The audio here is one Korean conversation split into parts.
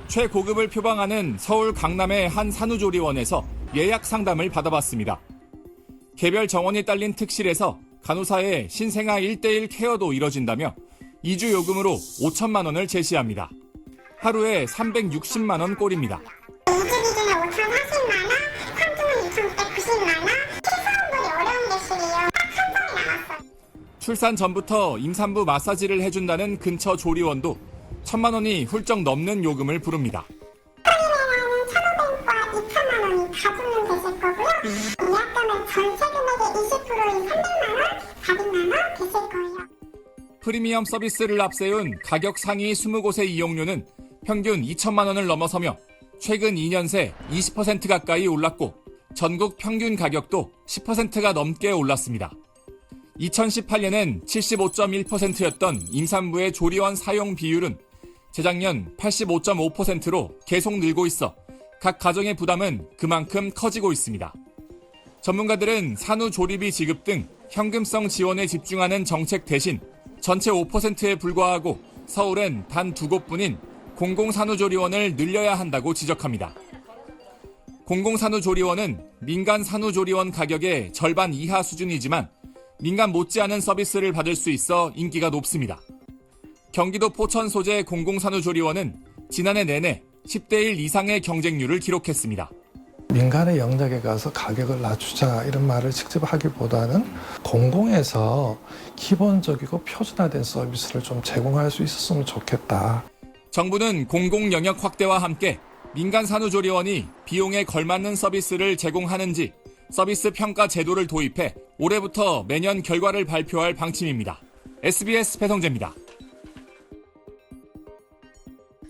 최고급을 표방하는 서울 강남의 한 산후조리원에서 예약 상담을 받아봤습니다. 개별 정원이 딸린 특실에서 간호사의 신생아 1:1 케어도 이뤄진다며 2주 요금으로 5천만 원을 제시합니다. 하루에 360만 원 꼴입니다. 2주 기준에 5,040만 원, 3주는 2,190만 원, 최소한번이 어려운 대실이요. 딱 한 장이 남았어요. 출산 전부터 임산부 마사지를 해준다는 근처 조리원도 1,000만 원이 훌쩍 넘는 요금을 부릅니다. 평일에는 1,500과 2천만 원이 다 주면 되실 거고요. 예약금은 전체 금액의 20%인 300만 원, 400만 원 되실 거예요. 프리미엄 서비스를 앞세운 가격 상위 20곳의 이용료는 평균 2천만 원을 넘어서며 최근 2년 새 20% 가까이 올랐고 전국 평균 가격도 10%가 넘게 올랐습니다. 2018년엔 75.1%였던 임산부의 조리원 사용 비율은 재작년 85.5%로 계속 늘고 있어 각 가정의 부담은 그만큼 커지고 있습니다. 전문가들은 산후조리비 지급 등 현금성 지원에 집중하는 정책 대신 전체 5%에 불과하고 서울엔 단 2곳뿐인 공공산후조리원을 늘려야 한다고 지적합니다. 공공산후조리원은 민간 산후조리원 가격의 절반 이하 수준이지만 민간 못지않은 서비스를 받을 수 있어 인기가 높습니다. 경기도 포천 소재 공공산후조리원은 지난해 내내 10대1 이상의 경쟁률을 기록했습니다. 민간의 영역에 가서 가격을 낮추자 이런 말을 직접 하기보다는 공공에서 기본적이고 표준화된 서비스를 좀 제공할 수 있었으면 좋겠다. 정부는 공공 영역 확대와 함께 민간 산후조리원이 비용에 걸맞는 서비스를 제공하는지 서비스 평가 제도를 도입해 올해부터 매년 결과를 발표할 방침입니다. SBS 배성재입니다.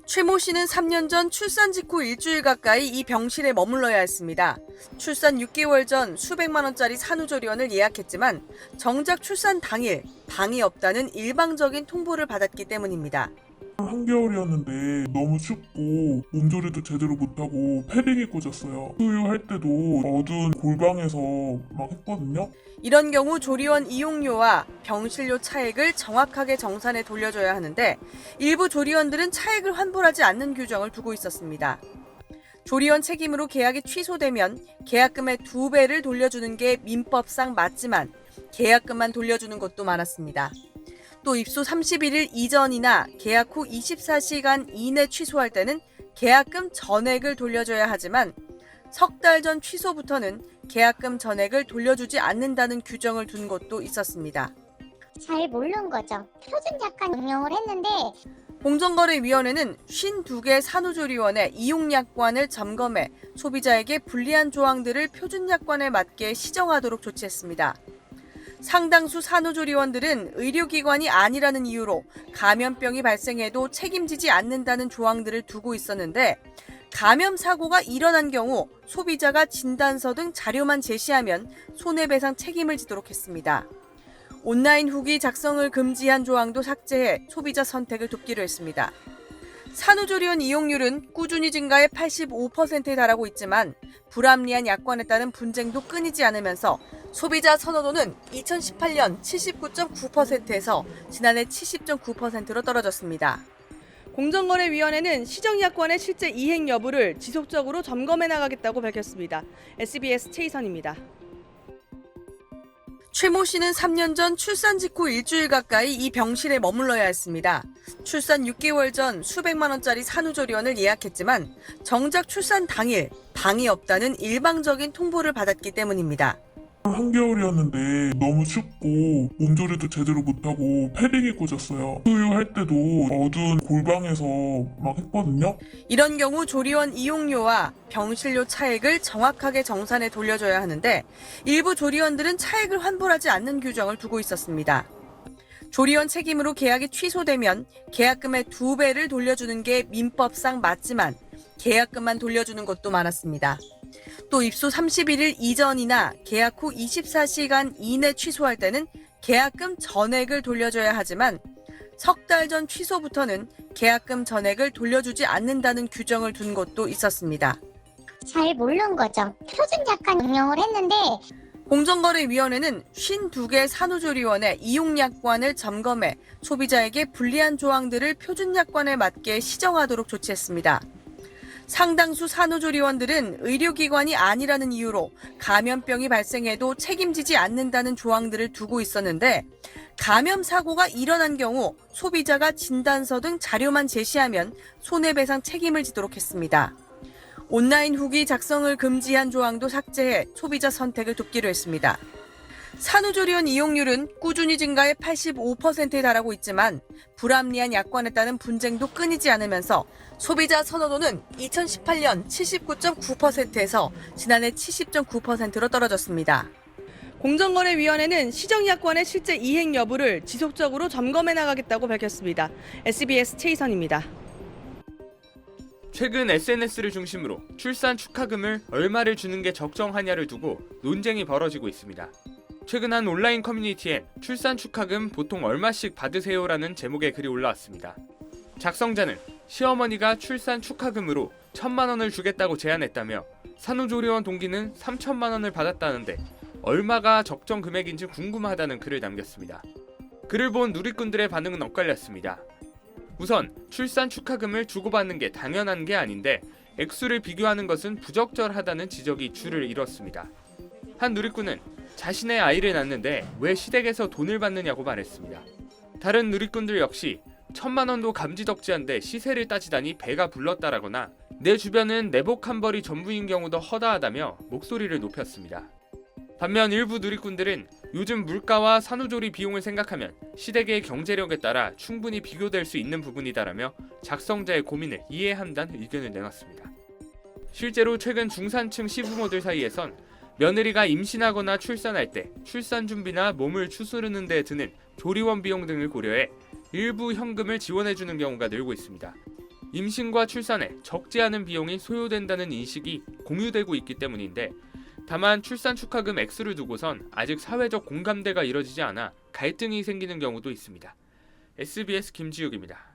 최모 씨는 3년 전 출산 직후 일주일 가까이 이 병실에 머물러야 했습니다. 출산 6개월 전 수백만 원짜리 산후조리원을 예약했지만 정작 출산 당일 방이 없다는 일방적인 통보를 받았기 때문입니다. 한겨울이었는데 너무 춥고 몸조리도 제대로 못하고 패딩 입고 잤어요. 수유할 때도 어두운 골방에서 막 했거든요. 이런 경우 조리원 이용료와 병실료 차액을 정확하게 정산해 돌려줘야 하는데 일부 조리원들은 차액을 환불하지 않는 규정을 두고 있었습니다. 조리원 책임으로 계약이 취소되면 계약금의 2배를 돌려주는 게 민법상 맞지만 계약금만 돌려주는 곳도 많았습니다. 또 입소 31일 이전이나 계약 후 24시간 이내 취소할 때는 계약금 전액을 돌려줘야 하지만 석 달 전 취소부터는 계약금 전액을 돌려주지 않는다는 규정을 둔 곳도 있었습니다. 잘 모르는 거죠. 표준 약관 응용을 했는데 공정거래위원회는 52개 산후조리원의 이용약관을 점검해 소비자에게 불리한 조항들을 표준약관에 맞게 시정하도록 조치했습니다. 상당수 산후조리원들은 의료기관이 아니라는 이유로 감염병이 발생해도 책임지지 않는다는 조항들을 두고 있었는데 감염 사고가 일어난 경우 소비자가 진단서 등 자료만 제시하면 손해배상 책임을 지도록 했습니다. 온라인 후기 작성을 금지한 조항도 삭제해 소비자 선택을 돕기로 했습니다. 산후조리원 이용률은 꾸준히 증가해 85%에 달하고 있지만 불합리한 약관에 따른 분쟁도 끊이지 않으면서 소비자 선호도는 2018년 79.9%에서 지난해 70.9%로 떨어졌습니다. 공정거래위원회는 시정약관의 실제 이행 여부를 지속적으로 점검해 나가겠다고 밝혔습니다. SBS 최희선입니다. 최모 씨는 3년 전 출산 직후 일주일 가까이 이 병실에 머물러야 했습니다. 출산 6개월 전 수백만 원짜리 산후조리원을 예약했지만 정작 출산 당일 방이 없다는 일방적인 통보를 받았기 때문입니다. 한겨울이었는데 너무 춥고 몸조리도 제대로 못하고 패딩 입고 잤어요. 수유할 때도 어두운 골방에서 막 했거든요. 이런 경우 조리원 이용료와 병실료 차액을 정확하게 정산해 돌려줘야 하는데 일부 조리원들은 차액을 환불하지 않는 규정을 두고 있었습니다. 조리원 책임으로 계약이 취소되면 계약금의 2배를 돌려주는 게 민법상 맞지만 계약금만 돌려주는 곳도 많았습니다. 또 입소 31일 이전이나 계약 후 24시간 이내 취소할 때는 계약금 전액을 돌려줘야 하지만 석 달 전 취소부터는 계약금 전액을 돌려주지 않는다는 규정을 둔 곳도 있었습니다. 잘 모르는 거죠. 표준 약관 응용을 했는데 공정거래위원회는 52개 산후조리원의 이용약관을 점검해 소비자에게 불리한 조항들을 표준약관에 맞게 시정하도록 조치했습니다. 상당수 산후조리원들은 의료기관이 아니라는 이유로 감염병이 발생해도 책임지지 않는다는 조항들을 두고 있었는데 감염 사고가 일어난 경우 소비자가 진단서 등 자료만 제시하면 손해배상 책임을 지도록 했습니다. 온라인 후기 작성을 금지한 조항도 삭제해 소비자 선택을 돕기로 했습니다. 산후조리원 이용률은 꾸준히 증가해 85%에 달하고 있지만 불합리한 약관에 따른 분쟁도 끊이지 않으면서 소비자 선호도는 2018년 79.9%에서 지난해 70.9%로 떨어졌습니다. 공정거래위원회는 시정약관의 실제 이행 여부를 지속적으로 점검해 나가겠다고 밝혔습니다. SBS 최희선입니다. 최근 SNS를 중심으로 출산 축하금을 얼마를 주는 게 적정하냐를 두고 논쟁이 벌어지고 있습니다. 최근 한 온라인 커뮤니티엔 출산 축하금 보통 얼마씩 받으세요라는 제목의 글이 올라왔습니다. 작성자는 시어머니가 출산 축하금으로 1,000만 원을 주겠다고 제안했다며 산후조리원 동기는 3,000만 원을 받았다는데 얼마가 적정 금액인지 궁금하다는 글을 남겼습니다. 글을 본 누리꾼들의 반응은 엇갈렸습니다. 우선 출산 축하금을 주고받는 게 당연한 게 아닌데 액수를 비교하는 것은 부적절하다는 지적이 줄을 이뤘습니다. 한 누리꾼은 자신의 아이를 낳는데 왜 시댁에서 돈을 받느냐고 말했습니다. 다른 누리꾼들 역시 1,000만 원도 감지덕지한데 시세를 따지다니 배가 불렀다라거나 내 주변은 내복 한 벌이 전부인 경우도 허다하다며 목소리를 높였습니다. 반면 일부 누리꾼들은 요즘 물가와 산후조리 비용을 생각하면 시댁의 경제력에 따라 충분히 비교될 수 있는 부분이다라며 작성자의 고민을 이해한다는 의견을 내놨습니다. 실제로 최근 중산층 시부모들 사이에선 며느리가 임신하거나 출산할 때 출산 준비나 몸을 추스르는 데 드는 조리원 비용 등을 고려해 일부 현금을 지원해주는 경우가 늘고 있습니다. 임신과 출산에 적지 않은 비용이 소요된다는 인식이 공유되고 있기 때문인데 다만 출산 축하금 액수를 두고선 아직 사회적 공감대가 이뤄지지 않아 갈등이 생기는 경우도 있습니다. SBS 김지욱입니다.